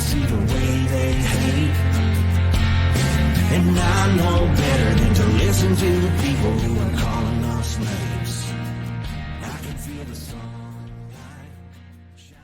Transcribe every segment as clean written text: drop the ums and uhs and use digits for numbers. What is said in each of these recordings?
see the way they hate. And I know better than to listen to the people who are calling us slaves. I can feel the sunlight shining.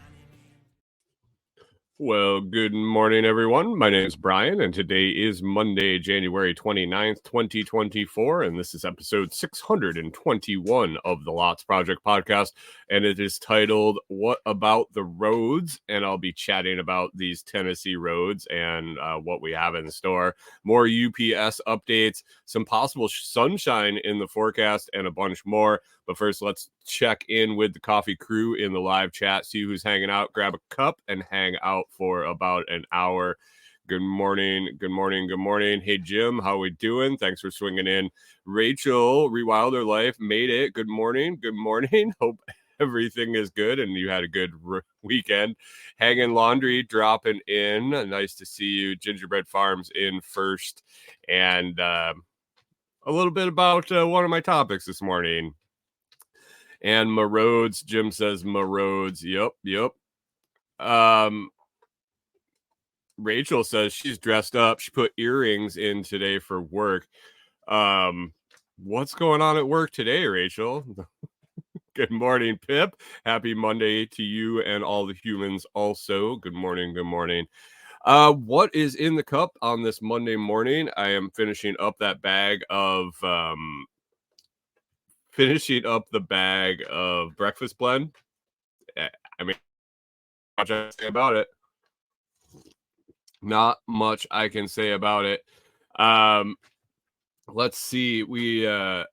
Well, good morning, everyone. My name is Brian, and today is Monday, January 29th, 2024, and this is episode 621 of the Lots Project podcast, and it is titled, What About the Roads? And I'll be chatting about these Tennessee roads and what we have in store, more UPS updates, some possible sunshine in the forecast, and a bunch more. But first, let's check in with the coffee crew in the live chat, see who's hanging out, grab a cup, and hang out for about an hour. Good morning, good morning, good morning. Hey, Jim, how we doing? Thanks for swinging in. Rachel, Rewild Her Life, made it. Good morning, good morning. Hope everything is good and you had a good weekend. Hanging Laundry dropping in. Nice to see you. Gingerbread Farms in first. And a little bit about one of my topics this morning. And my roads, Jim says my roads. Yep. Rachel says she's dressed up. She put earrings in today for work. What's going on at work today, Rachel? Good morning, Pip. Happy Monday to you and all the humans also. Good morning, good morning. What is in the cup on this Monday morning? I am finishing up that bag of breakfast blend. I mean, not much I can say about it. Not much I can say about it. Let's see. I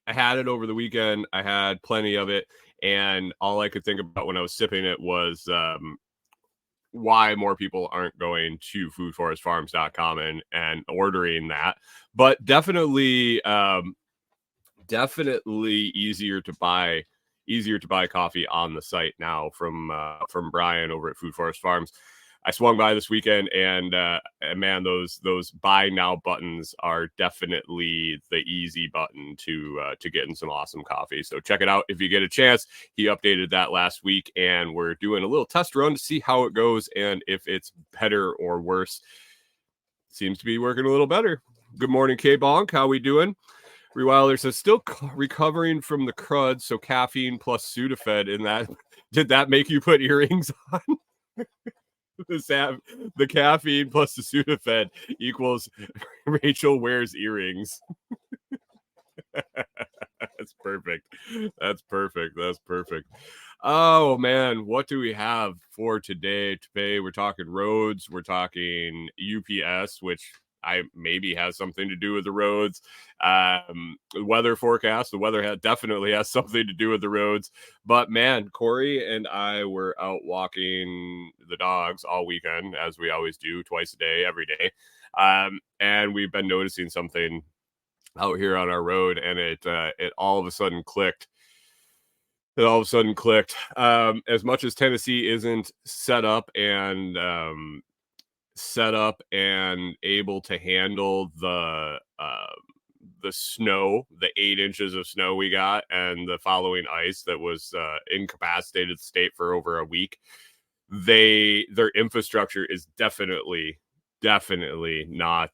had it over the weekend. I had plenty of it, and all I could think about when I was sipping it was why more people aren't going to foodforestfarms.com and ordering that. But definitely easier to buy coffee on the site now from Brian over at Food Forest Farms. I swung by this weekend and man, those buy now buttons are definitely the easy button to getting some awesome coffee. So check it out if you get a chance. He updated that last week and we're doing a little test run to see how it goes and if it's better or worse. Seems to be working a little better. Good morning, K-Bonk. How we doing? Rewilder says, still recovering from the crud, so caffeine plus Sudafed in that. Did that make you put earrings on? The caffeine plus the Sudafed equals Rachel wears earrings. That's perfect. Oh, man, what do we have for today? We're talking roads. We're talking UPS, which I maybe has something to do with the roads. Weather forecast. The weather definitely has something to do with the roads. But man, Corey and I were out walking the dogs all weekend, as we always do, twice a day, every day. And we've been noticing something out here on our road, and it all of a sudden clicked. As much as Tennessee isn't set up and able to handle the snow, the 8 inches of snow we got, and the following ice that was incapacitated the state for over a week. Their infrastructure is definitely not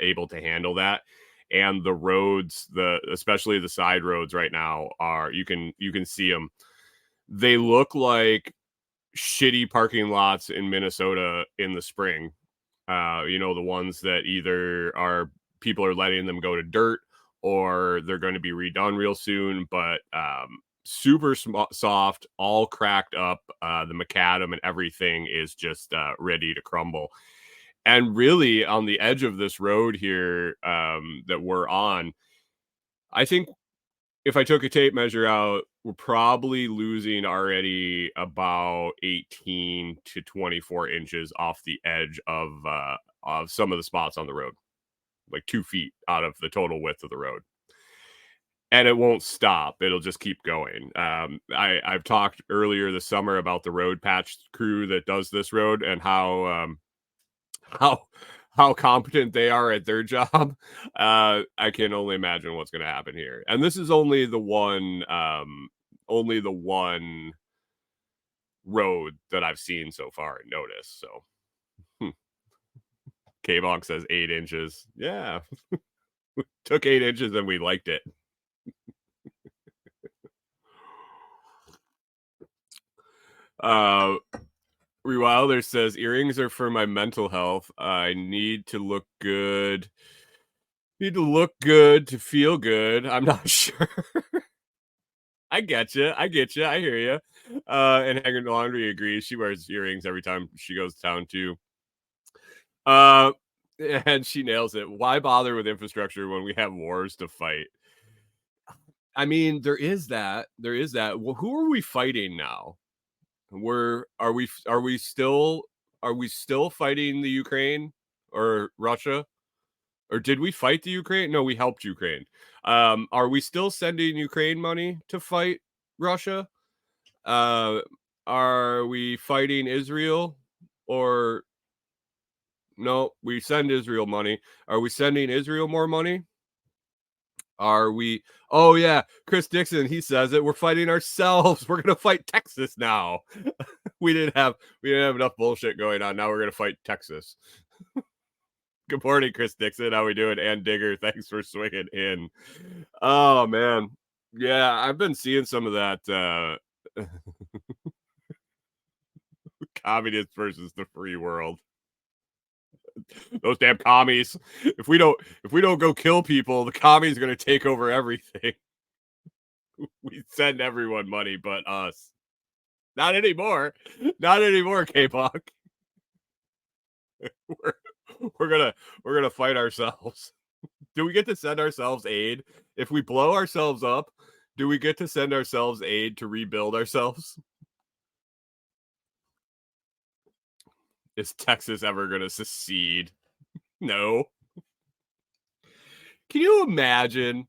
able to handle that. And the roads, especially the side roads right now, are you can see them. They look like shitty parking lots in Minnesota in the spring. The ones that either people are letting them go to dirt or they're going to be redone real soon, but super soft, all cracked up. The macadam and everything is just ready to crumble. And really on the edge of this road here that we're on, I think if I took a tape measure out, we're probably losing already about 18 to 24 inches off the edge of some of the spots on the road, like 2 feet out of the total width of the road. And it won't stop. It'll just keep going. I've talked earlier this summer about the road patch crew that does this road and how competent they are at their job. I can only imagine what's going to happen here. And this is only the one road that I've seen so far and noticed. So K-Bonk says 8 inches. Yeah. Took 8 inches and we liked it. Rewilder says earrings are for my mental health. I need to look good. Need to look good to feel good. I'm not sure. I get you. I get you. I hear you. And Hanging Laundry agrees. She wears earrings every time she goes to town too. And she nails it. Why bother with infrastructure when we have wars to fight? I mean, there is that. There is that. Well, who are we fighting now? Are we still fighting the Ukraine or Russia? Or did we fight the Ukraine? No, we helped Ukraine. Are we still sending Ukraine money to fight Russia? Are we fighting Israel? Or no, we send Israel money. Are we sending Israel more money? Are we? Oh yeah, Chris Dixon. He says it. We're fighting ourselves. We're gonna fight Texas now. we didn't have enough bullshit going on. Now we're gonna fight Texas. Good morning, Chris Dixon. How we doing? Ann Digger, thanks for swinging in. Oh man, yeah, I've been seeing some of that communists versus the free world. Those damn commies. If we don't go kill people, the commies are gonna take over everything. We send everyone money but us. Not anymore. Not anymore, K-Pop. We're gonna fight ourselves. Do we get to send ourselves aid? If we blow ourselves up, do we get to send ourselves aid to rebuild ourselves? Is Texas ever gonna secede? No. Can you imagine?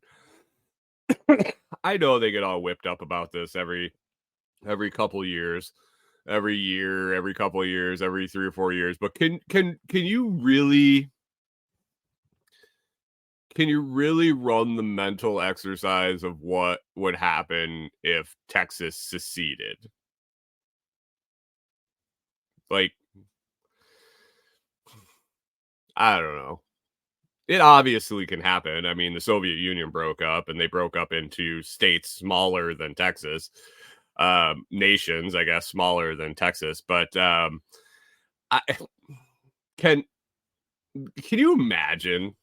I know they get all whipped up about this every couple years, every year, every couple of years, every 3 or 4 years. But can you really run the mental exercise of what would happen if Texas seceded? Like, I don't know. It obviously can happen. I mean, the Soviet Union broke up and they broke up into states smaller than Texas. Nations, I guess, smaller than Texas. But I, can you imagine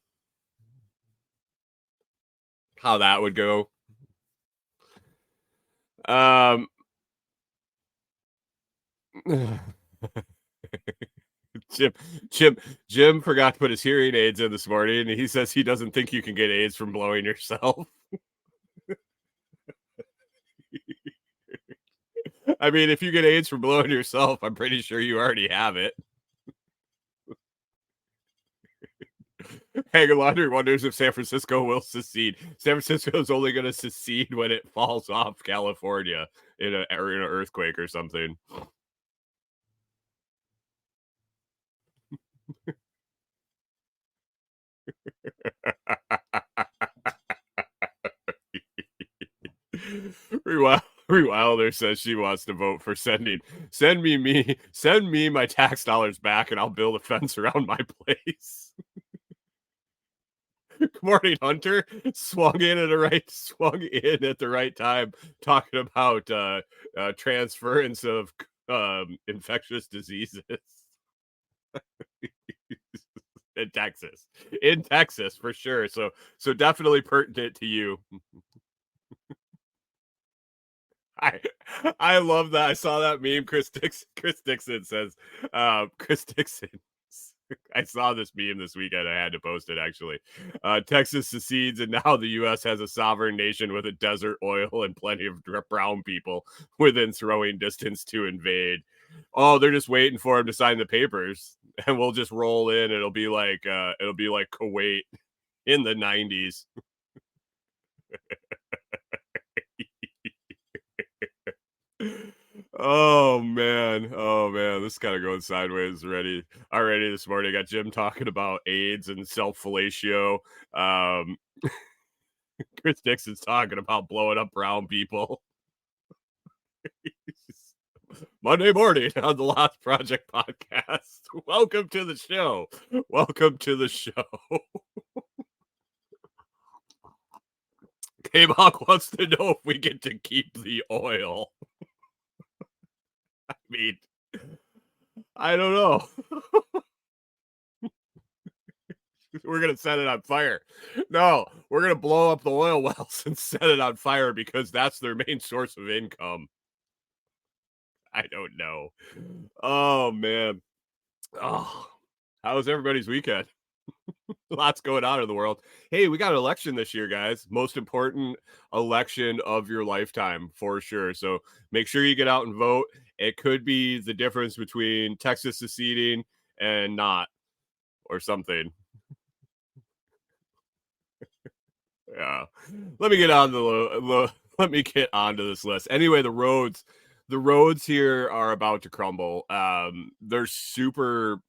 how that would go? Jim forgot to put his hearing aids in this morning, and he says he doesn't think you can get AIDS from blowing yourself. I mean, if you get AIDS from blowing yourself, I'm pretty sure you already have it. Hanging Laundry wonders if San Francisco will secede. San Francisco is only going to secede when it falls off California in an earthquake or something. Rewilder says she wants to vote for send me my tax dollars back and I'll build a fence around my place. Good morning, Hunter. Swung in at the right time, talking about transference of infectious diseases in Texas for sure. So definitely pertinent to you. I love that. I saw that meme. Chris Dixon says, Chris Dixon. I saw this meme this weekend. I had to post it actually. Texas secedes, and now the U.S. has a sovereign nation with a desert oil and plenty of brown people within throwing distance to invade. Oh, they're just waiting for him to sign the papers, and we'll just roll in. It'll be like Kuwait in the 90s. Oh man, this is kind of going sideways already this morning. I got Jim talking about AIDS and self-fellatio. Chris Dixon's talking about blowing up brown people. Monday morning on the Lost Project podcast. Welcome to the show. Welcome to the show. K-Bach wants to know if we get to keep the oil. I mean, I don't know. We're going to set it on fire. No, we're going to blow up the oil wells and set it on fire because that's their main source of income. I don't know. Oh, man. Oh, how was everybody's weekend? Lots going on in the world. Hey, we got an election this year, guys. Most important election of your lifetime for sure. So make sure you get out and vote. It could be the difference between Texas seceding and not, or something. Yeah. Let me get on let me get onto this list. Anyway, the roads here are about to crumble. They're super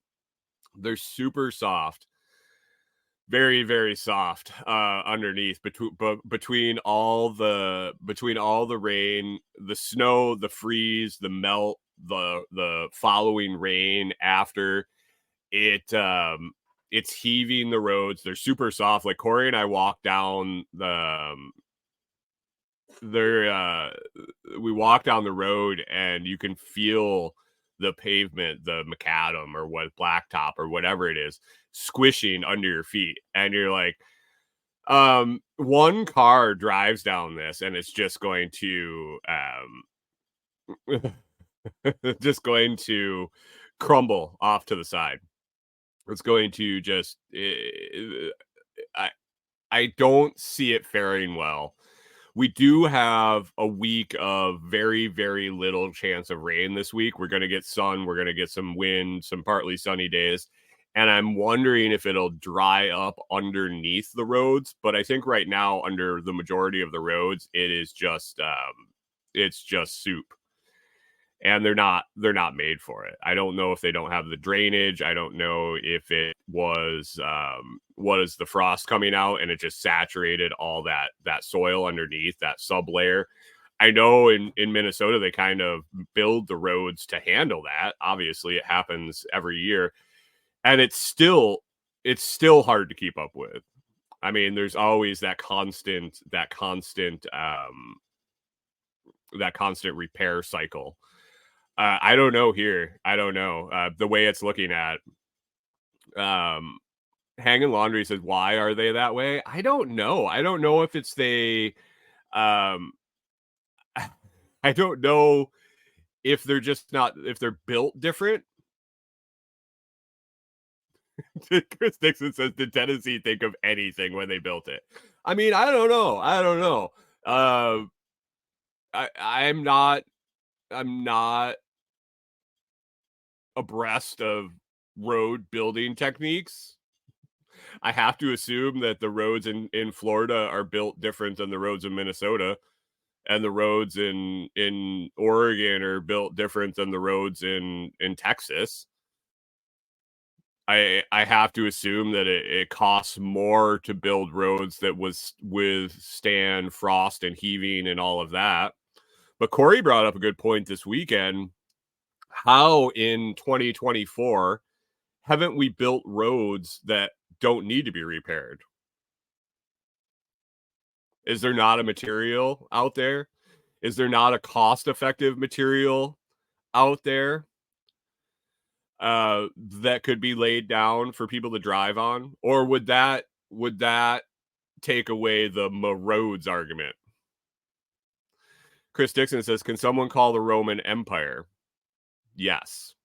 soft. Very, very soft underneath between all the rain, the snow, the freeze, the melt, the following rain after it. It's heaving the roads. They're super soft. Like Corey and I walked down we walk down the road and you can feel the pavement, the macadam or what blacktop or whatever it is, squishing under your feet. And you're like, one car drives down this and it's just going to crumble off to the side. It's going to just I don't see it faring well. We do have a week of very, very little chance of rain this week. We're going to get sun. We're going to get some wind, some partly sunny days. And I'm wondering if it'll dry up underneath the roads. But I think right now, under the majority of the roads, it is just it's just soup. And they're not made for it. I don't know if they don't have the drainage. I don't know if it was the frost coming out and it just saturated all that soil underneath, that sub layer. I know in Minnesota they kind of build the roads to handle that. Obviously, it happens every year, and it's still hard to keep up with. I mean, there's always that constant repair cycle. I don't know here. I don't know. The way it's looking at. Hanging Laundry says, why are they that way? I don't know. I don't know if it's I don't know if they're just not, if they're built different. Chris Dixon says, did Tennessee think of anything when they built it? I mean, I don't know. I'm not abreast of road building techniques. I have to assume that the roads in Florida are built different than the roads in Minnesota, and the roads in Oregon are built different than the roads in Texas. I have to assume that it costs more to build roads that withstand frost and heaving and all of that. But Corey brought up a good point this weekend. How in 2024 haven't we built roads that don't need to be repaired? Is there not a material out there? Is there not a cost-effective material out there that could be laid down for people to drive on? Or would that take away the roads argument? Chris Dixon says, can someone call the Roman Empire? Yes.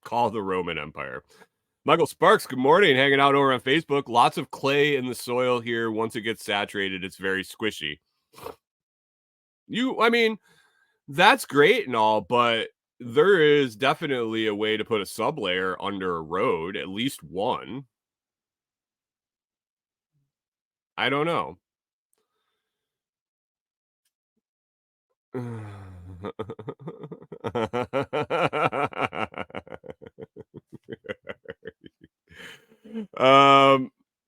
Call the Roman Empire. Michael Sparks, good morning. Hanging out over on Facebook. Lots of clay in the soil here. Once it gets saturated, it's very squishy. I mean, that's great and all, but there is definitely a way to put a sublayer under a road, at least one. I don't know.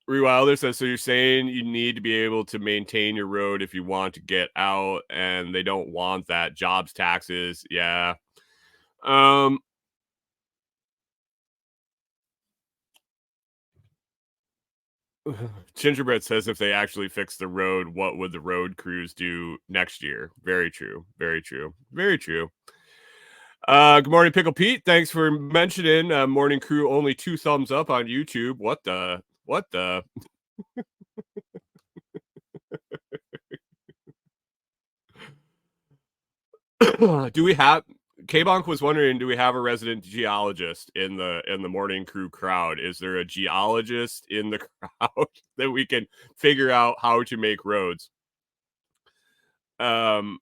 Rewind Wilder says, so you're saying you need to be able to maintain your road if you want to get out, and they don't want that. Jobs, taxes. Yeah. Gingerbread says if they actually fix the road, what would the road crews do next year? Very true. Very true. Very true. Good morning, Pickle Pete. Thanks for mentioning Morning Crew. Only 2 thumbs up on YouTube. What the? What the? Do we have? K-Bonk was wondering, do we have a resident geologist in the Morning Crew crowd? Is there a geologist in the crowd that we can figure out how to make roads? Hunter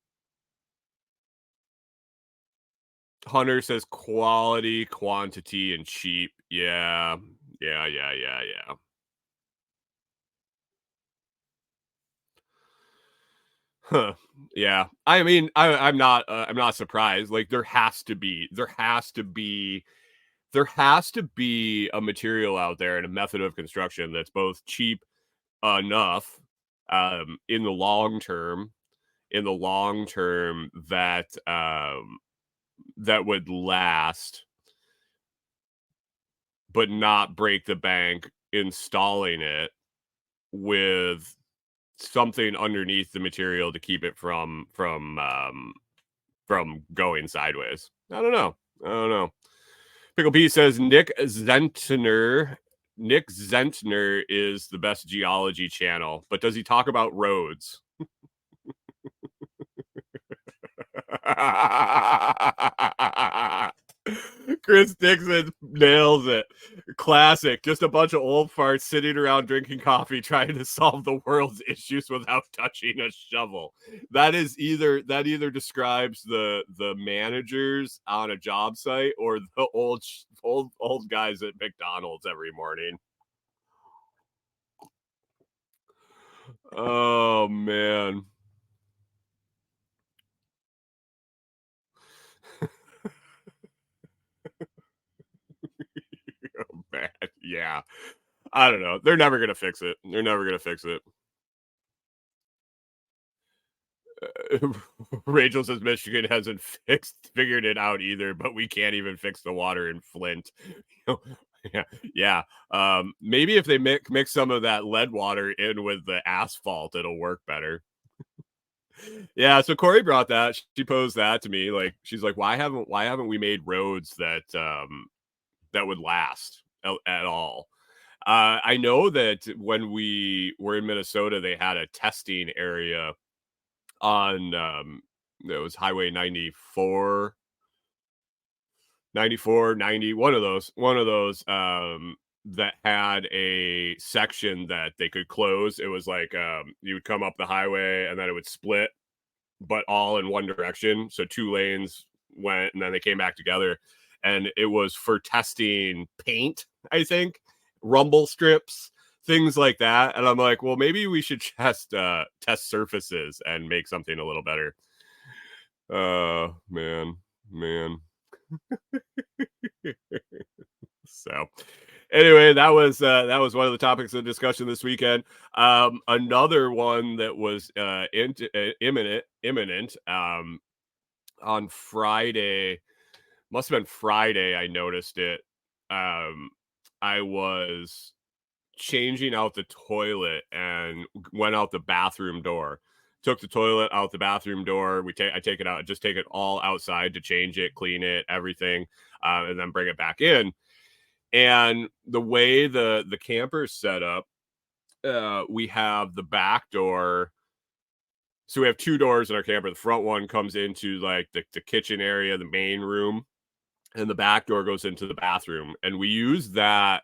says quality, quantity, and cheap. Yeah. Huh. Yeah. I mean, I'm not surprised. Like there has to be a material out there and a method of construction that's both cheap enough in the long term that that would last but not break the bank installing it with something underneath the material to keep it from going sideways. I don't know. Pickle P says Nick Zentner is the best geology channel, but does he talk about roads? Chris Dixon nails it. Classic. Just a bunch of old farts sitting around drinking coffee trying to solve the world's issues without touching a shovel. That either describes the managers on a job site or the old guys at McDonald's every morning. Oh man. Oh, man. Yeah. I don't know. They're never gonna fix it. Rachel says Michigan hasn't figured it out either, but we can't even fix the water in Flint. Yeah. Maybe if they mix some of that lead water in with the asphalt, it'll work better. Yeah. So Corey brought that. She posed that to me. Like she's like, why haven't we made roads that that would last at all? I know that when we were in Minnesota, they had a testing area on it was Highway 94, 90, one of those that had a section that they could close. It was like you would come up the highway and then it would split, but all in one direction. So 2 lanes went and then they came back together. And it was for testing paint, I think, rumble strips, things like that. And I'm like, well, maybe we should just test surfaces and make something a little better. Man. So anyway, that was one of the topics of discussion this weekend. Another one that was imminent on Friday, must have been Friday, I noticed it. I was changing out the toilet and went out the bathroom door. Took the toilet out the bathroom door. I take it out, just take it all outside to change it, clean it, everything, and then bring it back in. And the way the camper is set up, we have the back door. So we have 2 doors in our camper. The front one comes into like the kitchen area, the main room, and the back door goes into the bathroom. And we use that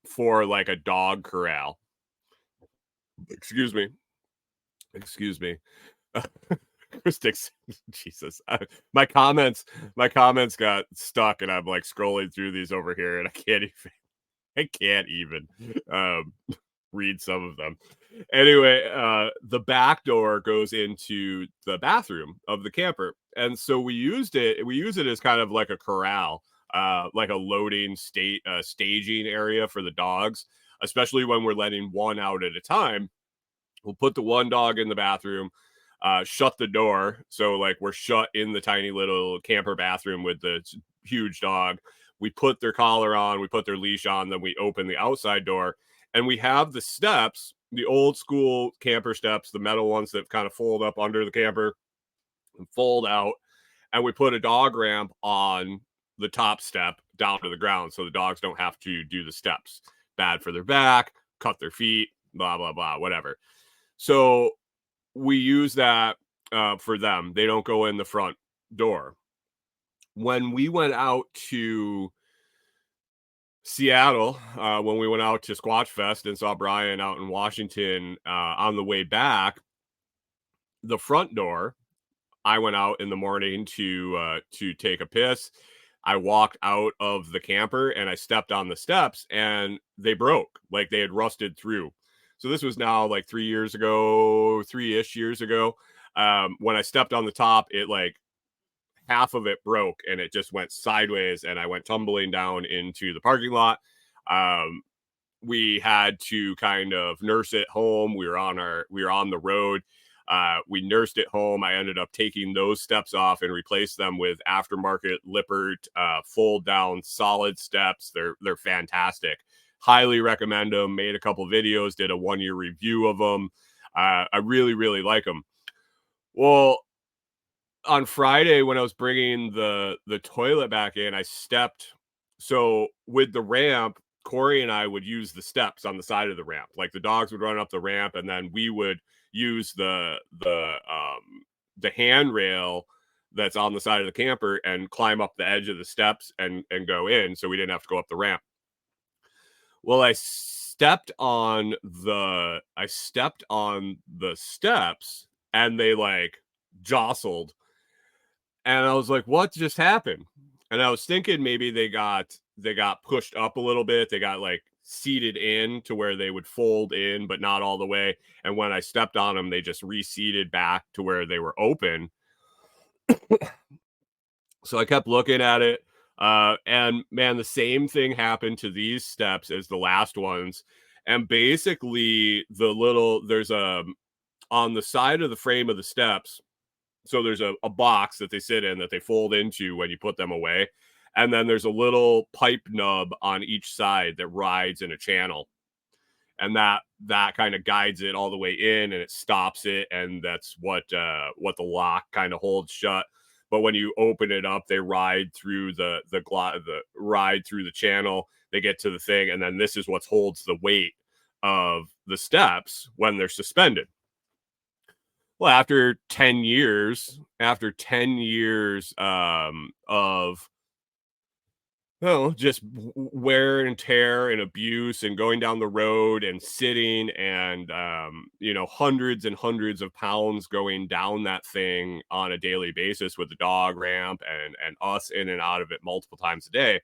for like a dog corral. Excuse me. Chris Dixon, Jesus, my comments got stuck, and I'm like scrolling through these over here, and I can't even read some of them. Anyway, the back door goes into the bathroom of the camper, and so we use it as kind of like a corral, like a loading staging area for the dogs. especially when we're letting one out at a time. We'll put the one dog in the bathroom, shut the door. So like we're shut in the tiny little camper bathroom with the huge dog. We put their collar on, we put their leash on, then we open the outside door, and we have the steps, the old school camper steps, the metal ones that kind of fold up under the camper and fold out. And we put a dog ramp on the top step down to the ground so the dogs don't have to do the steps. Bad for their back, cut their feet, blah, blah, blah, whatever. So we use that for them. They don't go in the front door. When we went out to Seattle, when we went out to Squatch Fest and saw Brian out in Washington, on the way back, the front door, I went out in the morning to take a piss. I walked out of the camper and I stepped on the steps and they broke, like they had rusted through. So this was now like 3 years ago, 3-ish years ago. When I stepped on the top, it like half of it broke and it just went sideways and I went tumbling down into the parking lot. We had to kind of nurse it home. We were on the road. We nursed it home. I ended up taking those steps off and replaced them with aftermarket Lippert fold down solid steps. They're fantastic. Highly recommend them. Made a couple videos, did a 1-year review of them. I really, really like them. Well, on Friday when I was bringing the toilet back in, I stepped. So with the ramp, Corey and I would use the steps on the side of the ramp. Like the dogs would run up the ramp and then we would use the handrail that's on the side of the camper and climb up the edge of the steps and go in, so we didn't have to go up the ramp. Well, I stepped on the steps and they like jostled. And I was like, what just happened? And I was thinking maybe they got pushed up a little bit. They got like seated in to where they would fold in, but not all the way. And when I stepped on them, they just reseated back to where they were open. So I kept looking at it. And man, the same thing happened to these steps as the last ones. And basically there's on the side of the frame of the steps. So there's a box that they sit in that they fold into when you put them away. And then there's a little pipe nub on each side that rides in a channel. And that kind of guides it all the way in and it stops it. And that's what the lock kind of holds shut. But when you open it up, they ride through the channel. They get to the thing. And then this is what holds the weight of the steps when they're suspended. Well, after 10 years of just wear and tear and abuse and going down the road and sitting and, hundreds and hundreds of pounds going down that thing on a daily basis with the dog ramp and us in and out of it multiple times a day.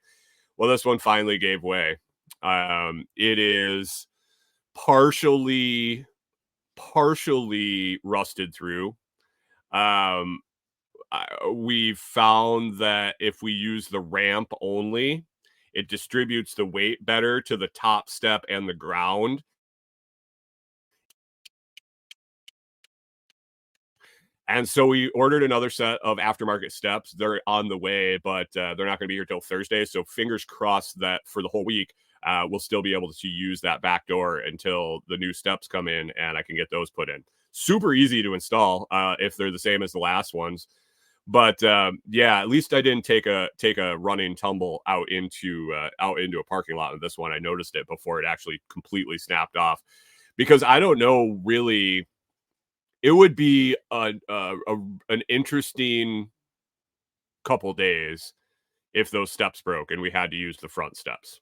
Well, this one finally gave way. It is partially rusted through. We've found that if we use the ramp only, it distributes the weight better to the top step and the ground. And so we ordered another set of aftermarket steps. They're on the way, but they're not going to be here till Thursday. So fingers crossed that for the whole week, we'll still be able to use that back door until the new steps come in and I can get those put in. Super easy to install if they're the same as the last ones. But at least I didn't take a running tumble out into a parking lot of this one. I noticed it before it actually completely snapped off, because I don't know really. It would be an interesting couple days if those steps broke and we had to use the front steps.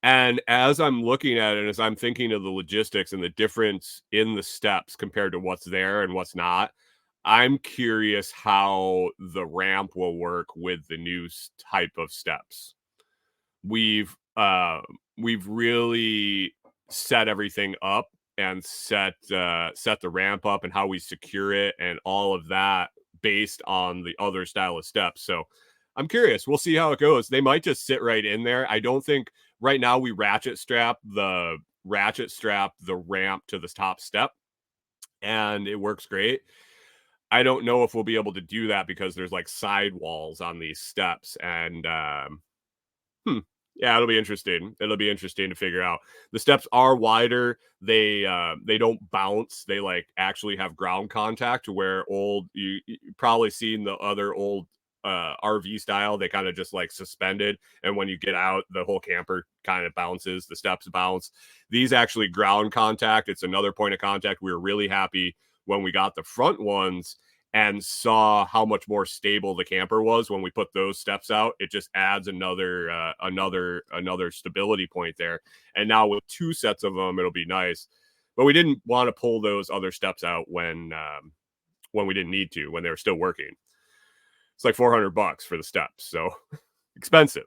And as I'm looking at it, as I'm thinking of the logistics and the difference in the steps compared to what's there and what's not, I'm curious how the ramp will work with the new type of steps. We've really set everything up and set the ramp up and how we secure it and all of that based on the other style of steps. So I'm curious. We'll see how it goes. They might just sit right in there. I don't think right now we ratchet strap the ramp to the top step, and it works great. I don't know if we'll be able to do that because there's like sidewalls on these steps, and yeah, it'll be interesting. It'll be interesting to figure out. The steps are wider. They don't bounce. They like actually have ground contact. Where you probably seen the other old RV style, they kind of just like suspended, and when you get out, the whole camper kind of bounces. The steps bounce. These actually ground contact. It's another point of contact. We were really happy when we got the front ones and saw how much more stable the camper was when we put those steps out. It just adds another stability point there. And now with 2 sets of them, it'll be nice. But we didn't want to pull those other steps out when we didn't need to, when they were still working. It's like $400 for the steps, so expensive.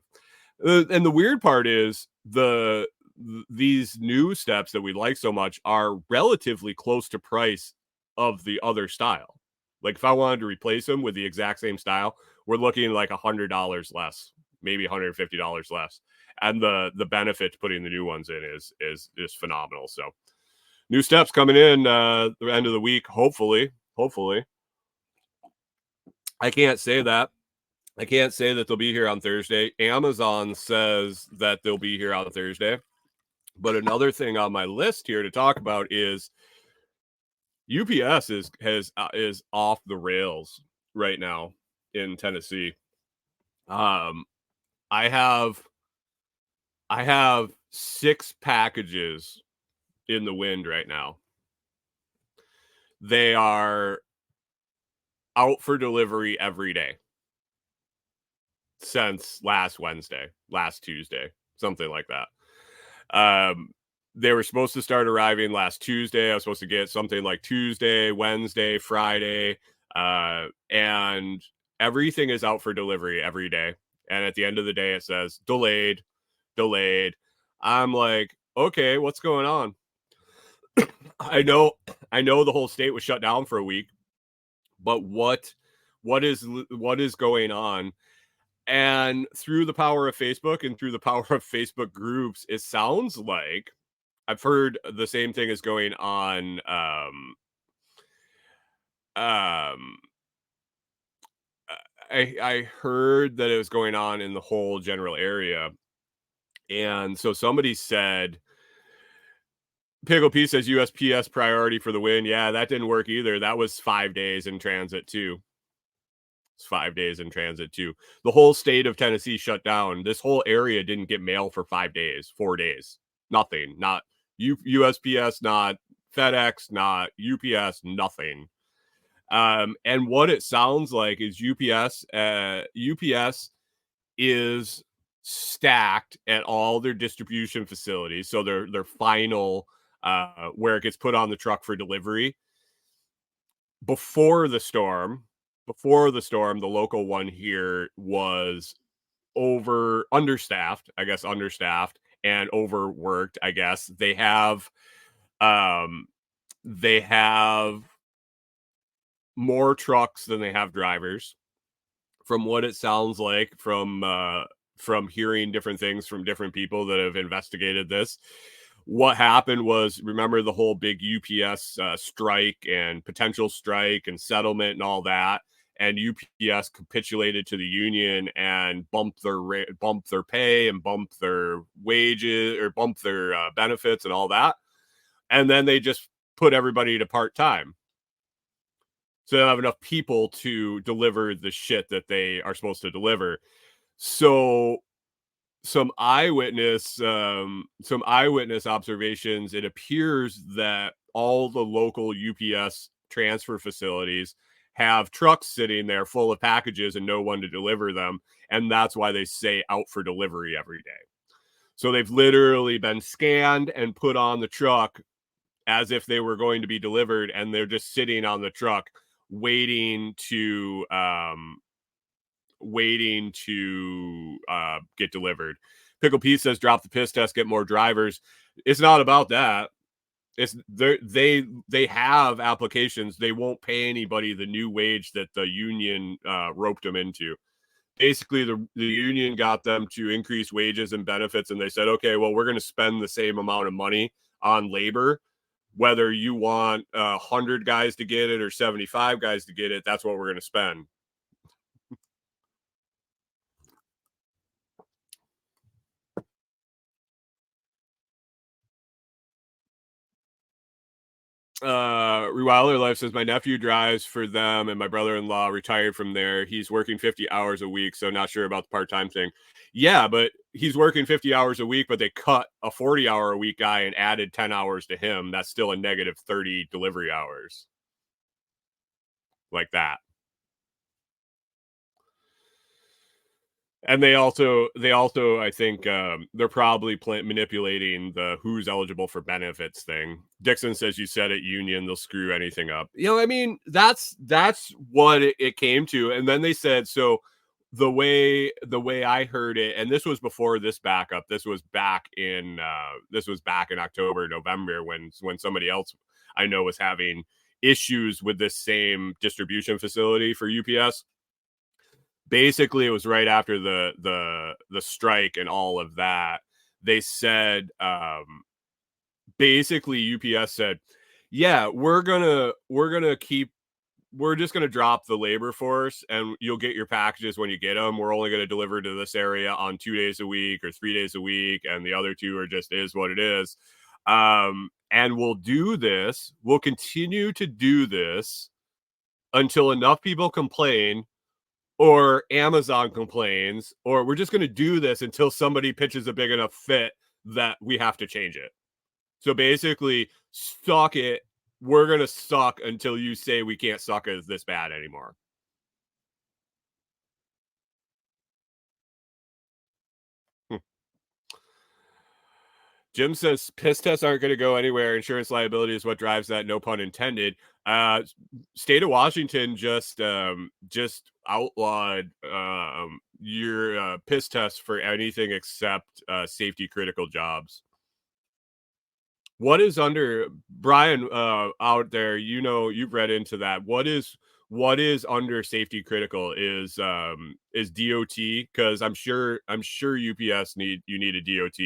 And the weird part is these new steps that we like so much are relatively close to price of the other style. Like if I wanted to replace them with the exact same style, we're looking like $100 less, maybe $150 less. And the benefit to putting the new ones in is phenomenal. So new steps coming in the end of the week, hopefully. I can't say that. I can't say that they'll be here on Thursday. Amazon says that they'll be here on Thursday. But another thing on my list here to talk about is UPS is off the rails right now in Tennessee. I have 6 packages in the wind right now. They are out for delivery every day since last Tuesday, something like that. They were supposed to start arriving last Tuesday. I was supposed to get something like Tuesday, Wednesday, Friday, and everything is out for delivery every day. And at the end of the day, it says delayed. I'm like, okay, what's going on? I know the whole state was shut down for a week, but what is going on? And through the power of Facebook and through the power of Facebook groups, it sounds like I've heard the same thing is going on. I heard that it was going on in the whole general area. And so somebody said, Pickle P says USPS priority for the win. Yeah, that didn't work either. That was 5 days in transit too. It's 5 days in transit too. The whole state of Tennessee shut down. This whole area didn't get mail for 5 days, 4 days. Nothing. Not USPS, not FedEx, not UPS, nothing. And what it sounds like is UPS is stacked at all their distribution facilities. So their final where it gets put on the truck for delivery. Before the storm, the local one here was understaffed and overworked, I guess. They have more trucks than they have drivers, from what it sounds like, from hearing different things from different people that have investigated this. What happened was, remember the whole big UPS strike and potential strike and settlement and all that, and UPS capitulated to the union and bumped their pay and bumped their wages or bumped their benefits and all that, and then they just put everybody to part-time. So they don't have enough people to deliver the shit that they are supposed to deliver. So some eyewitness observations, it appears that all the local UPS transfer facilities have trucks sitting there full of packages and no one to deliver them. And that's why they say out for delivery every day. So they've literally been scanned and put on the truck as if they were going to be delivered, and they're just sitting on the truck waiting to get delivered. Pickle P says drop the piss test, get more drivers. It's not about that. It's they have applications. They won't pay anybody the new wage that the union roped them into. basically the union got them to increase wages and benefits, and they said, okay, well, we're going to spend the same amount of money on labor, whether you want 100 guys to get it or 75 guys to get it. That's what we're going to spend. Rewilder Life says my nephew drives for them and my brother-in-law retired from there. He's working 50 hours a week, so not sure about the part-time thing. Yeah, but he's working 50 hours a week, but they cut a 40-hour a week guy and added 10 hours to him. That's still a negative 30 delivery hours. Like that. And they also I think they're probably manipulating the who's eligible for benefits thing. Dixon says you said at union they'll screw anything up. I mean, that's what it came to. And then they said, so the way I heard it, and this was before this backup, this was back in October, November, when somebody else I know was having issues with this same distribution facility for UPS. Basically, it was right after the strike and all of that. They said, basically UPS said, yeah, we're just gonna drop the labor force, and you'll get your packages when you get them. We're only gonna deliver to this area on 2 days a week or 3 days a week, and the other two are just is what it is. And we'll continue to do this until enough people complain or Amazon complains, or we're just going to do this until somebody pitches a big enough fit that we have to change it. So basically, suck it. We're going to suck until you say we can't suck as this bad anymore. Jim says piss tests aren't going to go anywhere. Insurance liability is what drives that. No pun intended. State of Washington just outlawed your piss tests for anything except safety critical jobs. What is under Brian out there? You've read into that. What is under safety critical is DOT, because I'm sure UPS need a DOT,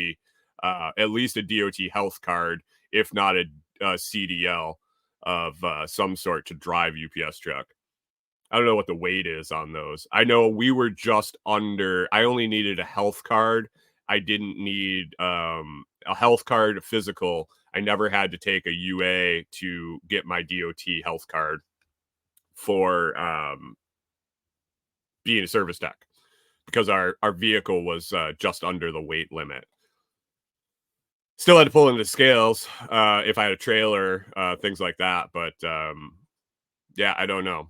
at least a DOT health card, if not a CDL of some sort to drive UPS truck. I don't know what the weight is on those. I know we were just under. I only needed a health card. I didn't need a health card physical. I never had to take a UA to get my DOT health card for being a service tech, because our vehicle was just under the weight limit. Still had to pull in the scales if I had a trailer, things like that. But yeah, I don't know.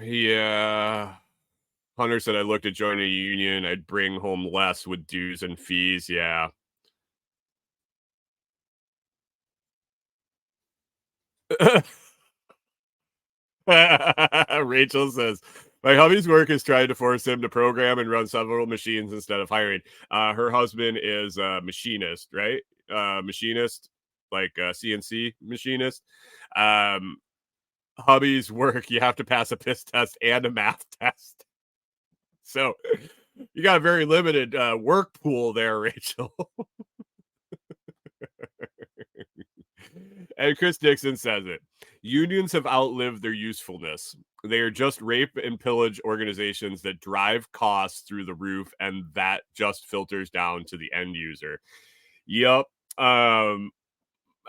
Yeah. Hunter said I looked at joining a union. I'd bring home less with dues and fees. Yeah. Rachel says, my hubby's work is trying to force him to program and run several machines instead of hiring. Her husband is a machinist, right? Machinist, like a CNC machinist. Hubby's work, you have to pass a piss test and a math test. So you got a very limited work pool there, Rachel. And Chris Dixon says it. Unions have outlived their usefulness. They are just rape and pillage organizations that drive costs through the roof, and that just filters down to the end user. Yep.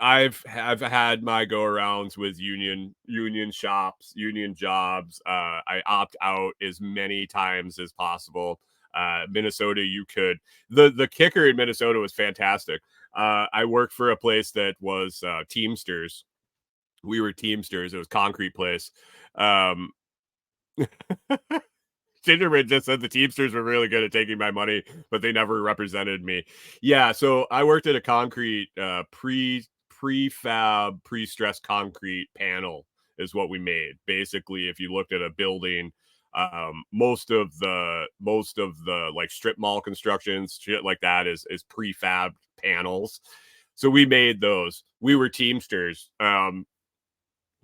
I've had my go arounds with union shops, union jobs. I opt out as many times as possible. Minnesota, you could. The kicker in Minnesota was fantastic. I worked for a place that was Teamsters. We were Teamsters. It was a concrete place. Gingerbread just said the Teamsters were really good at taking my money, but they never represented me. Yeah, so I worked at a concrete prefab, pre-stressed concrete panel is what we made. Basically, if you looked at a building, most of the like strip mall constructions, shit like that is prefab panels. So we made those. We were Teamsters.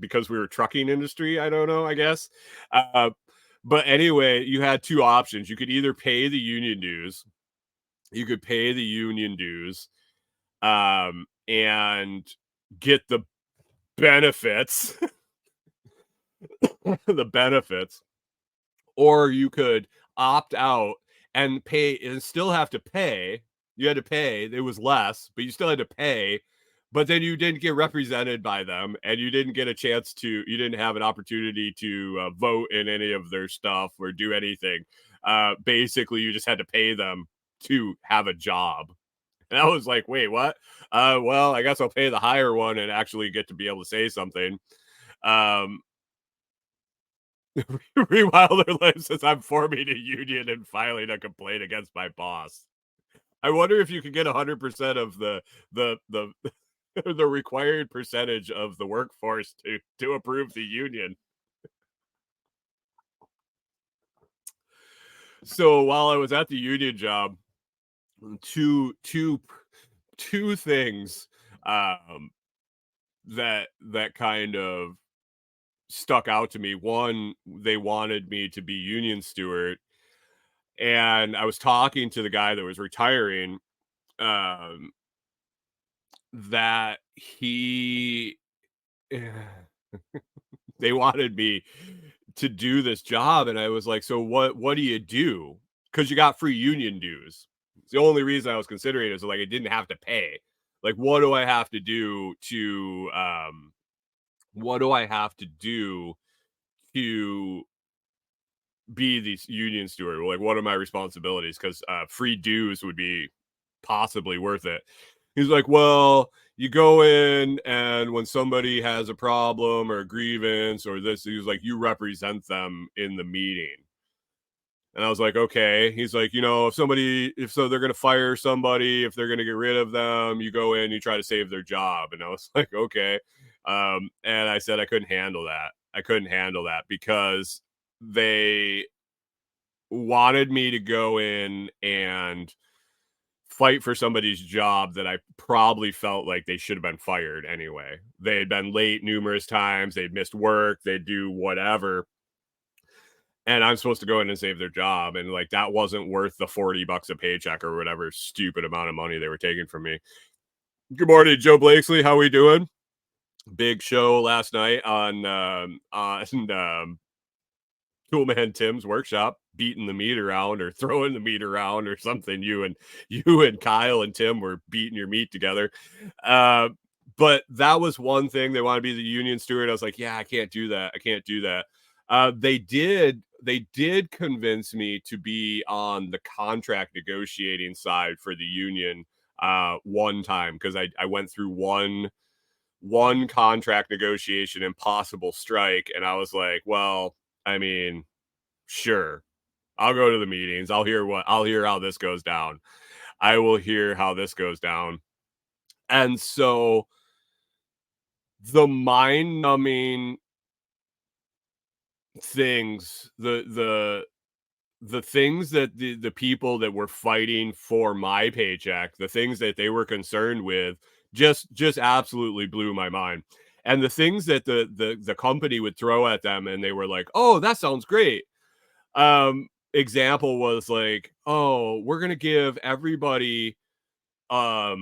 Because we were trucking industry, I don't know, I guess. Uh, but anyway, you had two options. You could either pay the union dues, you could pay the union dues, and get the benefits, the benefits, or you could opt out and pay and still have to pay. You had to pay. It was less, but you still had to pay. But then you didn't get represented by them, and you didn't get a chance to. You didn't have an opportunity to vote in any of their stuff or do anything. Basically, you just had to pay them to have a job. And I was like, wait, what? Well, I guess I'll pay the higher one and actually get to be able to say something. Um, Rewild their life says I'm forming a union and filing a complaint against my boss. I wonder if you could get 100% of the the required percentage of the workforce to approve the union. So while I was at the union job, two things that kind of stuck out to me. One, they wanted me to be union steward, and I was talking to the guy that was retiring, um, that they wanted me to do this job, and I was like, so what do you do? Because you got free union dues. It's the only reason I was considering it is like I didn't have to pay. Like, what do I have to do to what do I have to do to be the union steward? Like, what are my responsibilities? Because free dues would be possibly worth it. He's like, well, you go in, and when somebody has a problem or a grievance or this, he's like, you represent them in the meeting. And I was like, okay. He's like, if so, they're going to fire somebody, if they're going to get rid of them, you go in, you try to save their job. And I was like, okay. And I said, I couldn't handle that. I couldn't handle that because they wanted me to go in and fight for somebody's job that I probably felt like they should have been fired anyway. They had been late numerous times, they'd missed work, they'd do whatever. And I'm supposed to go in and save their job. And like that wasn't worth the $40 a paycheck or whatever stupid amount of money they were taking from me. Good morning, Joe Blakesley. How we doing? Big show last night on Toolman Tim's workshop, beating the meat around or throwing the meat around or something. You and Kyle and Tim were beating your meat together. But that was one thing. They want to be the union steward. I was like, yeah, I can't do that. I can't do that. They did convince me to be on the contract negotiating side for the union one time because I went through one contract negotiation and possible strike, and I was like, well, I mean, sure, I'll go to the meetings. I'll hear how this goes down. I will hear how this goes down. And so the mind-numbing things, the things that the people that were fighting for my paycheck, the things that they were concerned with, just absolutely blew my mind. And the things that the company would throw at them, and they were like, "Oh, that sounds great." Example was like, "Oh, we're gonna give everybody a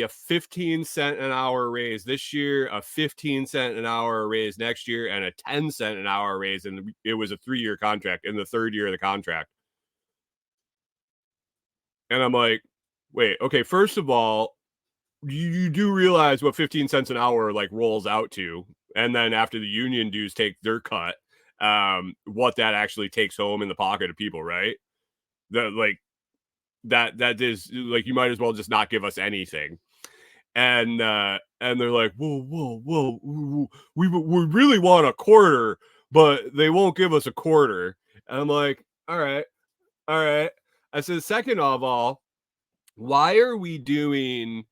15-cent an hour raise this year, a 15-cent an hour raise next year, and a 10-cent an hour raise." And it was a 3-year contract in the third year of the contract. And I'm like, wait, okay, first of all, you do realize what 15 cents an hour like rolls out to. And then after the union dues take their cut, what that actually takes home in the pocket of people, right? That is like, you might as well just not give us anything. And they're like, whoa, we really want a quarter, but they won't give us a quarter. And I'm like, all right. I said, second of all, why are we doing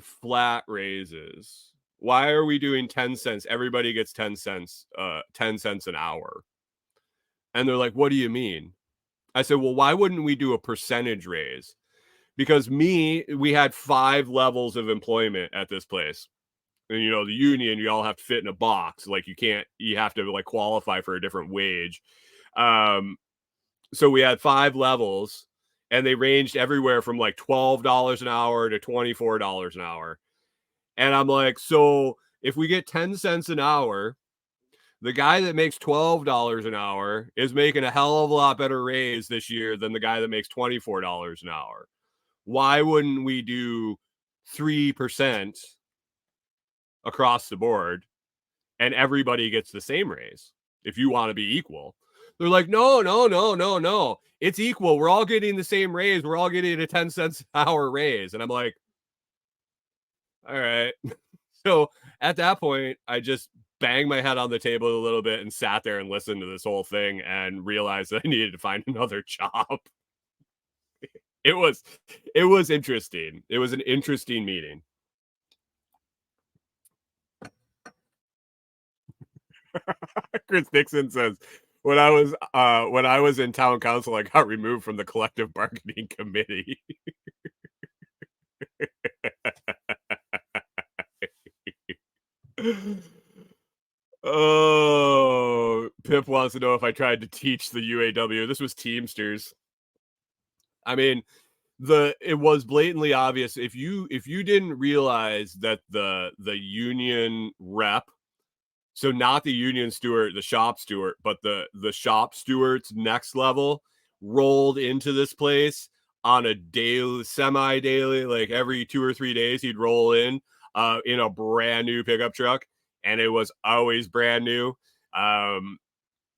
flat raises? Why are we doing 10 cents? Everybody gets 10 cents, 10 cents an hour. And they're like, what do you mean? I said, well, why wouldn't we do a percentage raise? because we had 5 levels of employment at this place. And, the union, you all have to fit in a box. Like you have to like qualify for a different wage. So we had 5 levels, and they ranged everywhere from like $12 an hour to $24 an hour. And I'm like, so if we get 10 cents an hour, the guy that makes $12 an hour is making a hell of a lot better raise this year than the guy that makes $24 an hour. Why wouldn't we do 3% across the board and everybody gets the same raise if you want to be equal? They're like, no. It's equal. We're all getting the same raise. We're all getting a 10 cents an hour raise. And I'm like, all right. So at that point, I just banged my head on the table a little bit and sat there and listened to this whole thing and realized that I needed to find another job. It was interesting. It was an interesting meeting. Chris Dixon says, when I was in town council, I got removed from the collective bargaining committee. Oh, Pip wants to know if I tried to teach the UAW. This was Teamsters. I mean, it was blatantly obvious if you didn't realize that the union rep, so not the union steward, the shop steward, but the shop steward's next level rolled into this place on a daily, semi-daily, like every 2 or 3 days he'd roll in a brand new pickup truck, and it was always brand new.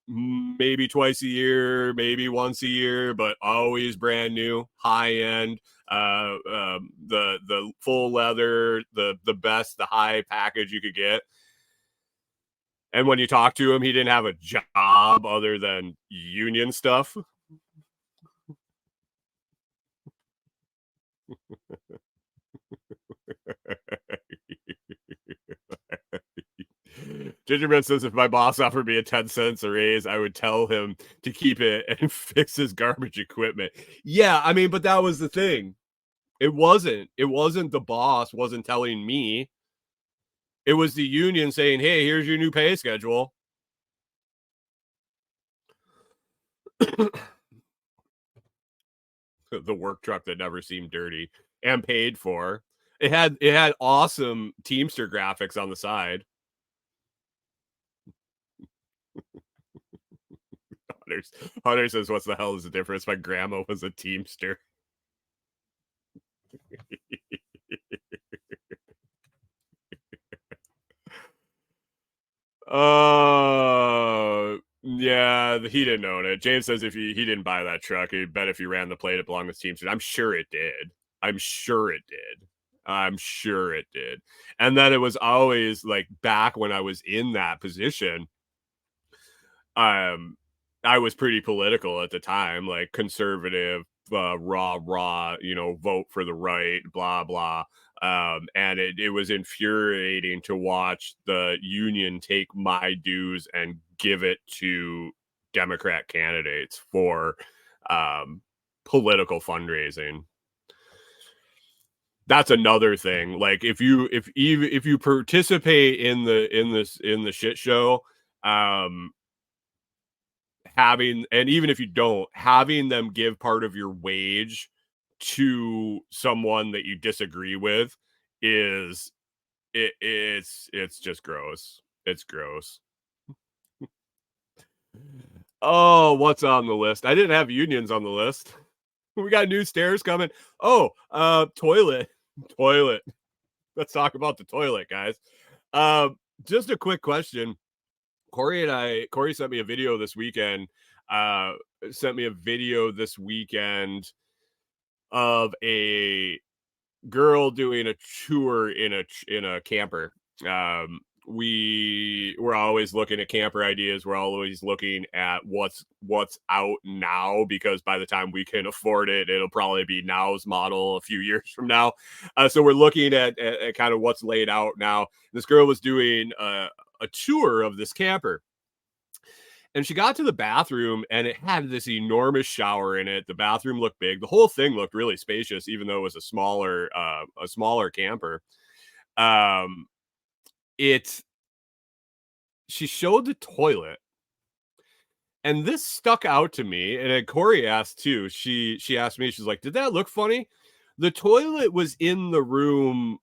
Maybe twice a year, maybe once a year, but always brand new, high end, the full leather, the best, the high package you could get. And when you talk to him, he didn't have a job other than union stuff. Gingerbread says, if my boss offered me a 10 cents a raise, I would tell him to keep it and fix his garbage equipment. Yeah, I mean, but that was the thing. It wasn't the boss wasn't telling me. It was the union saying, hey, here's your new pay schedule. The work truck that never seemed dirty and paid for. It had awesome Teamster graphics on the side. Hunter says, what the hell is the difference? My grandma was a Teamster. Yeah, he didn't own it. James says if he didn't buy that truck, he'd bet if he ran the plate it belonged to Teamster. I'm sure it did. And then it was always like back when I was in that position, I was pretty political at the time, like conservative, rah, vote for the right, blah, blah. And it was infuriating to watch the union take my dues and give it to Democrat candidates for political fundraising. That's another thing. Like if you participate in the shit show, having, and even if you don't, having them give part of your wage to someone that you disagree with it's just gross. It's gross. Oh, what's on the list? I didn't have unions on the list. We got new stairs coming. Oh, toilet. Let's talk about the toilet, guys. Just a quick question. Corey sent me a video this weekend. Of a girl doing a tour in a camper. We were always looking at camper ideas. We're always looking at what's out now, because by the time we can afford it, it'll probably be now's model a few years from now. So we're looking at kind of what's laid out now. This girl was doing a tour of this camper, And she got to the bathroom and it had this enormous shower in it. The bathroom looked big. The whole thing looked really spacious, even though it was a smaller camper. Um, it she showed the toilet, and this stuck out to me. And then Corey asked too. She asked me, she's like, "Did that look funny?" The toilet was in the room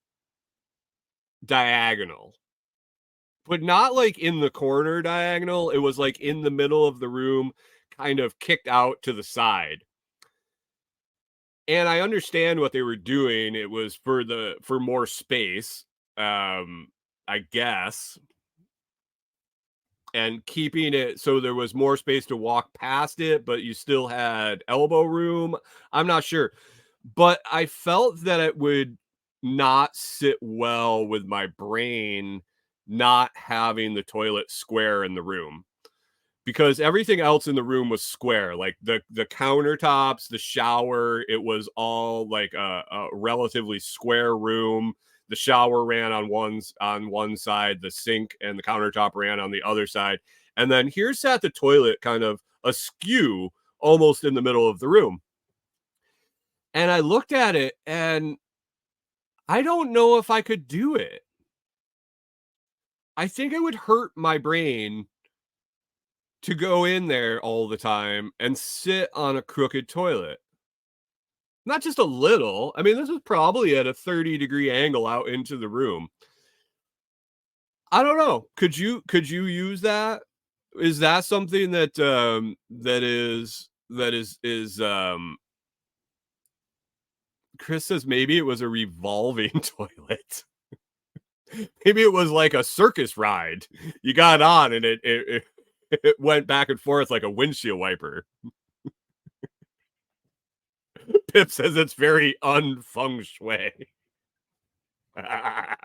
diagonal, but not like in the corner diagonal. It was like in the middle of the room, kind of kicked out to the side. And I understand what they were doing. It was for more space, I guess, and keeping it so there was more space to walk past it, but you still had elbow room. I'm not sure, but I felt that it would not sit well with my brain not having the toilet square in the room, because everything else in the room was square, like the countertops, the shower. It was all like a relatively square room. The shower ran on one side, the sink and the countertop ran on the other side, and then here sat the toilet kind of askew, almost in the middle of the room. And I looked at it and I don't know if I could do it. I think it would hurt my brain to go in there all the time and sit on a crooked toilet. Not just a little. I mean, this was probably at a 30-degree angle out into the room. I don't know. Could you use that? Is that something that Chris says maybe it was a revolving toilet. Maybe it was like a circus ride. You got on and it went back and forth like a windshield wiper. Pip says it's very unfeng shui. I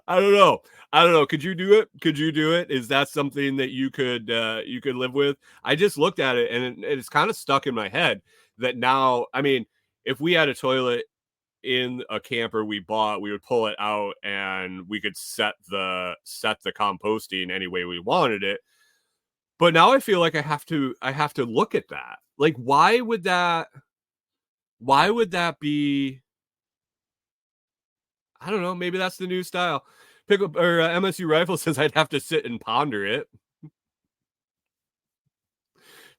don't know. I don't know. Could you do it? Could you do it? Is that something that you could live with? I just looked at it and it's kind of stuck in my head that now, I mean, if we had a toilet in a camper we bought, we would pull it out and we could set the composting any way we wanted it. But now I feel like I have to look at that. Like, why would that be? I don't know. Maybe that's the new style. Pickle or MSU Rifle says I'd have to sit and ponder it.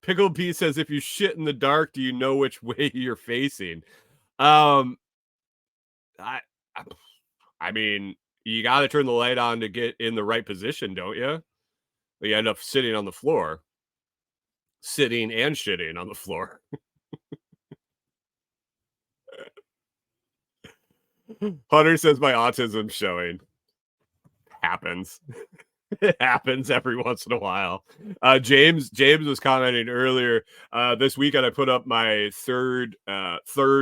Pickle P says, if you shit in the dark, do you know which way you're facing? I mean, you got to turn the light on to get in the right position, don't you? You end up sitting on the floor, sitting and shitting on the floor. Hunter says my autism's showing. Happens. It happens every once in a while. James was commenting earlier. This weekend I put up my third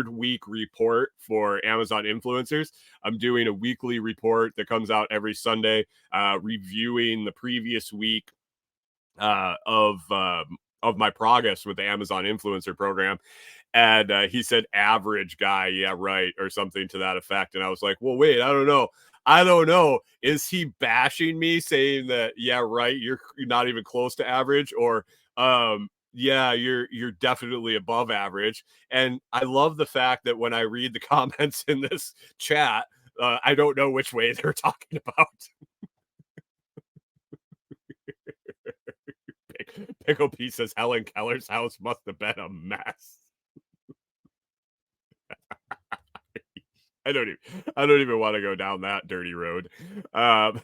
week report for Amazon influencers. I'm doing a weekly report that comes out every Sunday, reviewing the previous week of my progress with the Amazon influencer program. And he said, average guy, yeah, right, or something to that effect. And I was like, well, wait, I don't know. Is he bashing me, saying that, yeah, right, you're not even close to average? Or, yeah, you're definitely above average. And I love the fact that when I read the comments in this chat, I don't know which way they're talking about. Pickle P says Helen Keller's house must have been a mess. I don't even want to go down that dirty road. But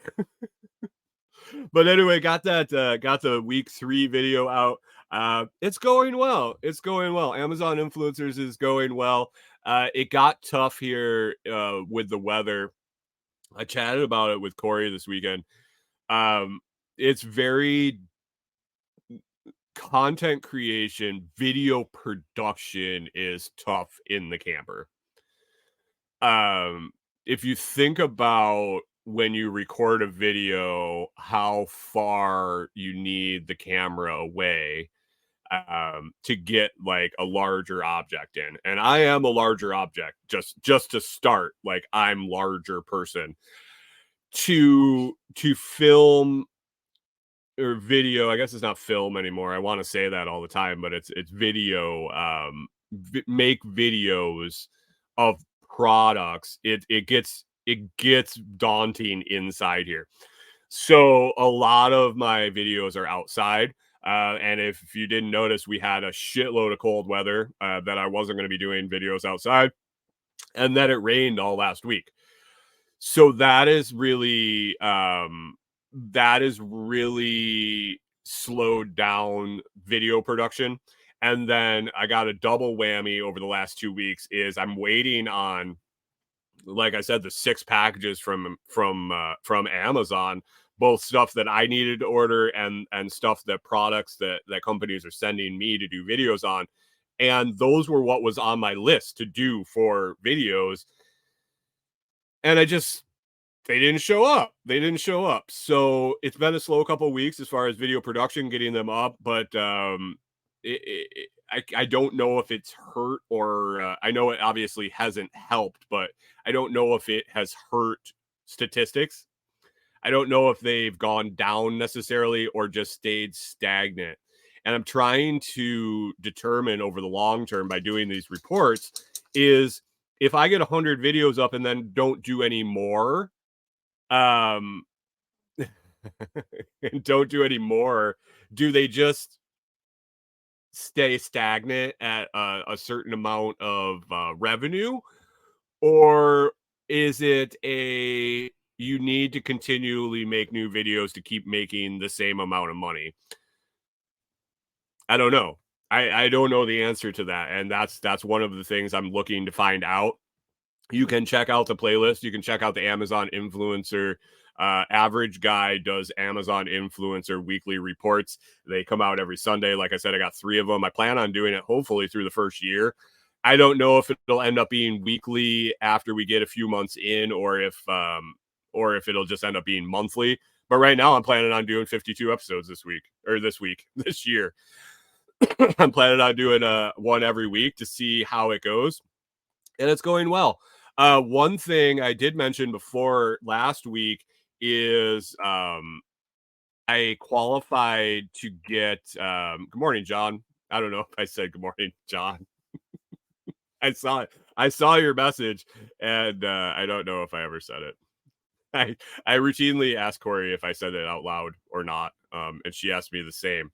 anyway, got the week 3 video out. It's going well. Amazon influencers is going well. It got tough here with the weather. I chatted about it with Corey this weekend. It's very content creation, video production is tough in the camper. If you think about when you record a video, how far you need the camera away to get like a larger object in. And I am a larger object, just to start, like I'm larger person to film or video. I guess it's not film anymore. I want to say that all the time, but it's video. Make videos of products. It gets daunting inside here. So a lot of my videos are outside. And if you didn't notice, we had a shitload of cold weather that I wasn't going to be doing videos outside. And then it rained all last week. So that is really slowed down video production. And then I got a double whammy over the last 2 weeks is I'm waiting on, like I said, the 6 packages from Amazon, both stuff that I needed to order and stuff that products that companies are sending me to do videos on. And those were what was on my list to do for videos. And they didn't show up. So it's been a slow couple of weeks as far as video production, getting them up. But I don't know if it's hurt or I know it obviously hasn't helped, but I don't know if it has hurt statistics. I don't know if they've gone down necessarily or just stayed stagnant. And I'm trying to determine over the long term by doing these reports is if I get 100 videos up and then don't do any more, and don't do any more, do they just stay stagnant at a certain amount of revenue? Or is it you need to continually make new videos to keep making the same amount of money? I don't know. I don't know the answer to that. And that's one of the things I'm looking to find out. You can check out the playlist. You can check out the Amazon Influencer. Average Guy does Amazon Influencer weekly reports. They come out every Sunday. Like I said, I got 3 of them. I plan on doing it hopefully through the first year. I don't know if it'll end up being weekly after we get a few months in, or if it'll just end up being monthly. But right now, I'm planning on doing 52 episodes this year. I'm planning on doing one every week to see how it goes, and it's going well. One thing I did mention before last week is I qualified to get. Good morning, John. I don't know if I said good morning, John. I saw it. I saw your message, and I don't know if I ever said it. I routinely ask Corey if I said it out loud or not, and she asked me the same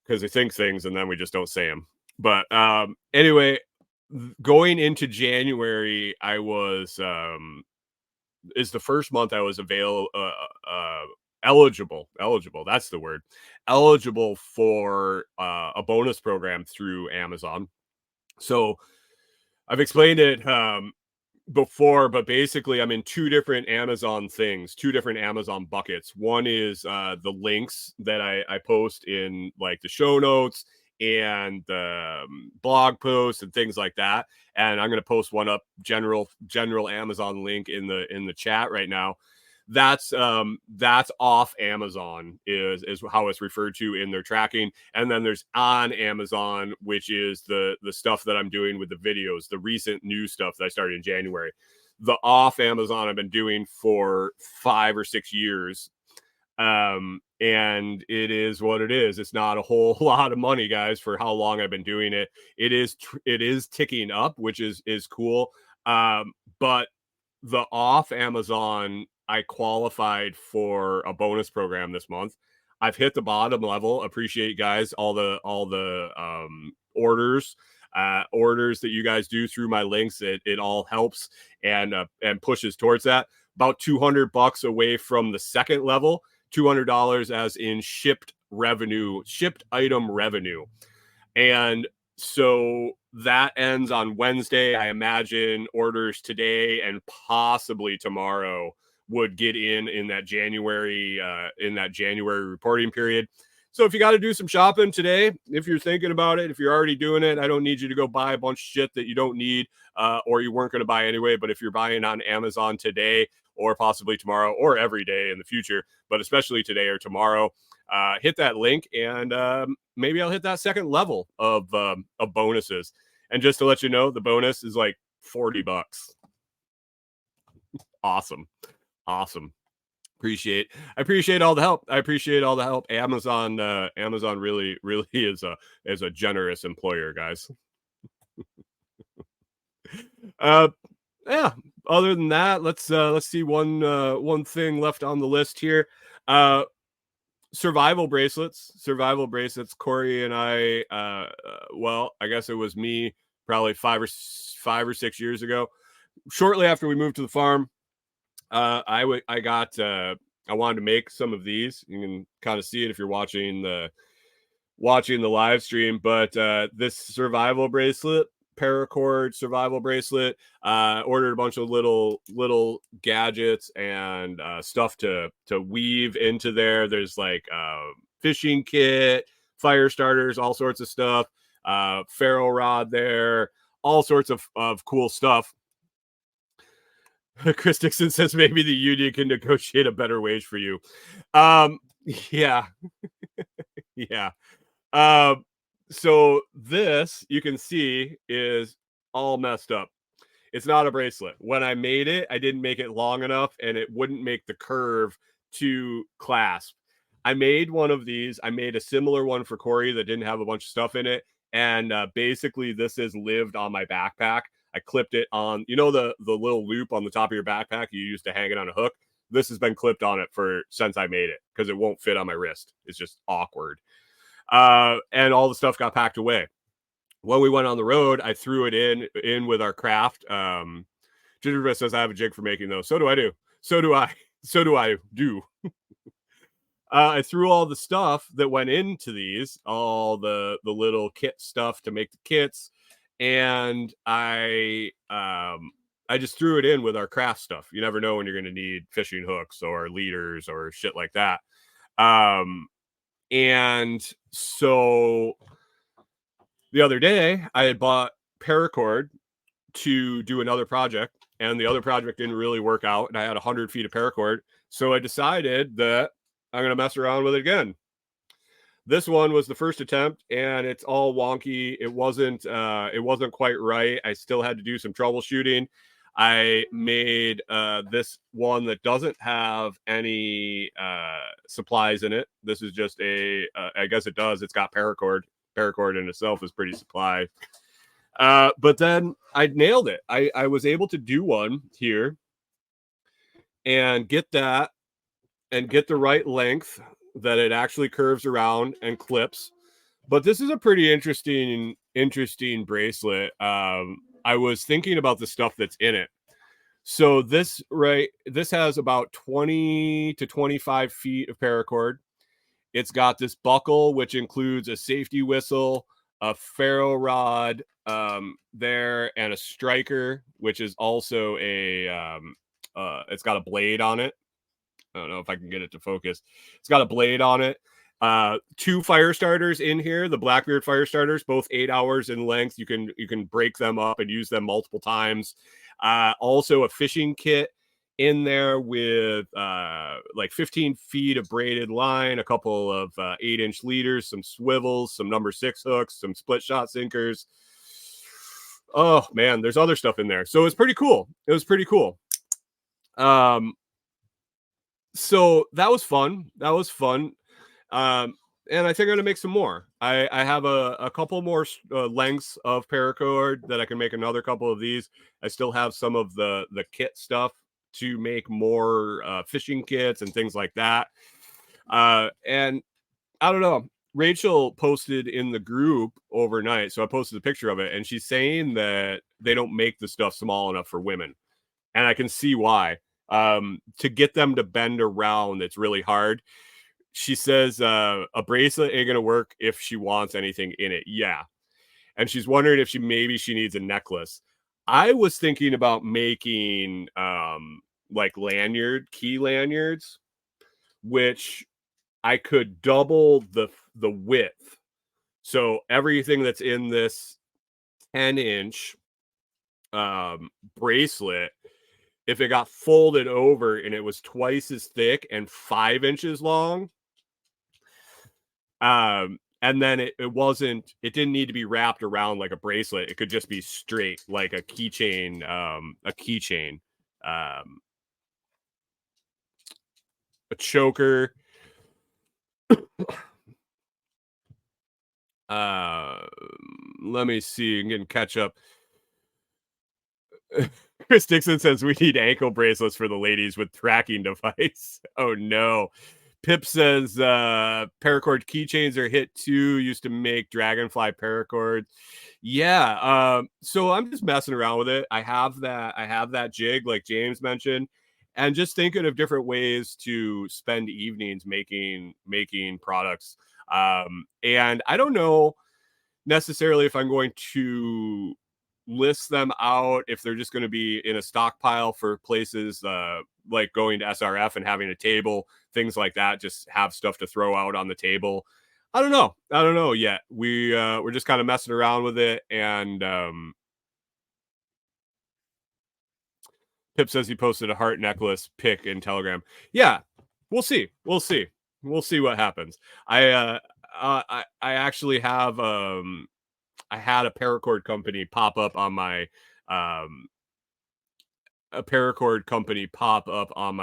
because I think things and then we just don't say them. But anyway, going into January, I was is the first month I was eligible. That's the word. Eligible for a bonus program through Amazon. So I've explained it before, but basically I'm in 2 different Amazon things, 2 different Amazon buckets. One is the links that I post in like the show notes and blog posts and things like that. And I'm going to post one up, general Amazon link in the chat right now. That's off Amazon is how it's referred to in their tracking. And then there's on Amazon, which is the stuff that I'm doing with the videos, the recent new stuff that I started in January. The off Amazon I've been doing for 5 or 6 years. And it is what it is. It's not a whole lot of money, guys, for how long I've been doing it. It is ticking up, which is cool. But the off Amazon, I qualified for a bonus program this month. I've hit the bottom level. Appreciate guys all the orders that you guys do through my links. It all helps and pushes towards that. About $200 away from the second level. $200 as in shipped item revenue. And so that ends on Wednesday. I imagine orders today and possibly tomorrow would get in that January reporting period. So if you got to do some shopping today, if you're thinking about it, if you're already doing it, I don't need you to go buy a bunch of shit that you don't need or you weren't going to buy anyway. But if you're buying on Amazon today or possibly tomorrow or every day in the future, but especially today or tomorrow, hit that link and maybe I'll hit that second level of bonuses. And just to let you know, the bonus is like $40. Awesome. I appreciate all the help. I appreciate all the help. Amazon really is a generous employer, guys. Yeah. Other than that, let's see one thing left on the list here. Survival bracelets. Corey and I, well, I guess it was me probably 5 or 6 years ago. Shortly after we moved to the farm, I wanted to make some of these. You can kind of see it if you're watching the live stream, but this survival bracelet, paracord survival bracelet, ordered a bunch of little gadgets and stuff to weave into there. There's like fishing kit, fire starters, all sorts of stuff, ferro rod there, all sorts of cool stuff. Chris Dixon says maybe the union can negotiate a better wage for you. Yeah. Yeah. So this, you can see, is all messed up. It's not a bracelet. When I made it, I didn't make it long enough and it wouldn't make the curve to clasp. I made one of these. I made a similar one for Corey that didn't have a bunch of stuff in it. And basically this has lived on my backpack. I clipped it on, the little loop on the top of your backpack you used to hang it on a hook. This has been clipped on it since I made it because it won't fit on my wrist. It's just awkward. And all the stuff got packed away. When we went on the road, I threw it in with our craft. Gingerbread says I have a jig for making those. So do I. I threw all the stuff that went into these, all the little kit stuff to make the kits, and I just threw it in with our craft stuff. You never know when you're going to need fishing hooks or leaders or shit like that. And so the other day I had bought paracord to do another project, and the other project didn't really work out, and I had 100 feet of paracord. So I decided that I'm going to mess around with it again. This one was the first attempt, and it's all wonky. It wasn't quite right. I still had to do some troubleshooting. I made this one that doesn't have any supplies in it. This is just I guess it does. It's got paracord. Paracord in itself is pretty supply. But then I nailed it. I was able to do one here and get that and get the right length that it actually curves around and clips. But this is a pretty interesting bracelet. I was thinking about the stuff that's in it. So this has about 20 to 25 feet of paracord. It's got this buckle, which includes a safety whistle, a ferro rod there, and a striker, which is also it's got a blade on it. I don't know if I can get it to focus. It's got a blade on it. 2 fire starters in here, the Blackbeard fire starters, both 8 hours in length. You can break them up and use them multiple times. Also a fishing kit in there with like 15 feet of braided line, a couple of 8-inch leaders, some swivels, some number 6 hooks, some split shot sinkers. Oh man, there's other stuff in there. So it's pretty cool. So that was fun. And I think I'm going to make some more. I have a couple more lengths of paracord that I can make another couple of these. I still have some of the kit stuff to make more fishing kits and things like that. And I don't know. Rachel posted in the group overnight. So I posted a picture of it, and she's saying that they don't make the stuff small enough for women. And I can see why. To get them to bend around, it's really hard. She says a bracelet ain't gonna work if she wants anything in it. Yeah. And she's wondering if she needs a necklace. I was thinking about making like key lanyards, which I could double the width. So everything that's in this 10-inch bracelet, if it got folded over and it was twice as thick and 5 inches long, and then it didn't need to be wrapped around like a bracelet. It could just be straight, like a keychain. a choker. Let me see. I'm getting catch up. Chris Dixon says we need ankle bracelets for the ladies with tracking device. Oh no. Pip says paracord keychains are hit too. Used to make dragonfly paracord. Yeah. So I'm just messing around with it. I have that jig like James mentioned, and just thinking of different ways to spend evenings making products. And I don't know necessarily if I'm going to list them out, if they're just going to be in a stockpile for places like going to SRF and having a table, things like that, just have stuff to throw out on the table. I don't know yet. We're just kind of messing around with it. And Pip says he posted a heart necklace pic in Telegram. Yeah, we'll see what happens. I actually have I had a paracord company pop up on my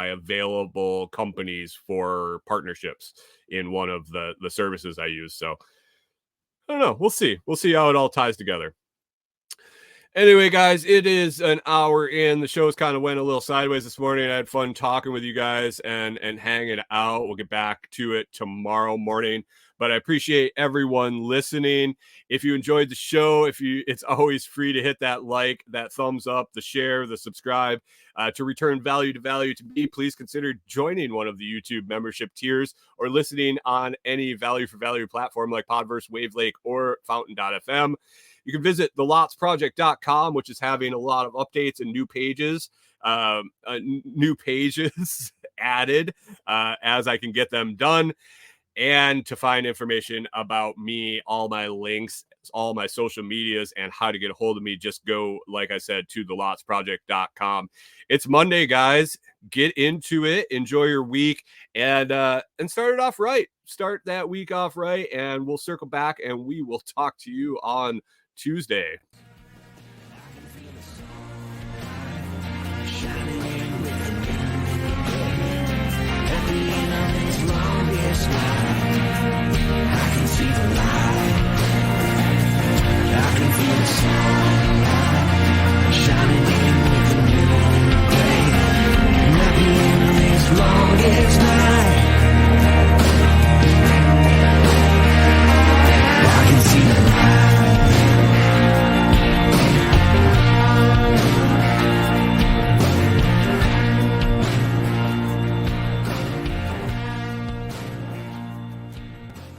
available companies for partnerships in one of the services I use. So I don't know. We'll see how it all ties together. Anyway, guys, it is an hour in. The show's kind of went a little sideways this morning. I had fun talking with you guys and hanging out. We'll get back to it tomorrow morning. But I appreciate everyone listening. If you enjoyed the show, it's always free to hit that like, that thumbs up, the share, the subscribe. To return value to me, please consider joining one of the YouTube membership tiers or listening on any value for value platform like Podverse, Wavelake, or Fountain.fm. You can visit thelotsproject.com, which is having a lot of updates and new pages added as I can get them done. And to find information about me, all my links, all my social medias, and how to get a hold of me, just go, like I said, to thelotsproject.com. It's Monday, guys. Get into it. Enjoy your week and start it off right. Start that week off right, and we'll circle back and we will talk to you on Tuesday. I can see the light.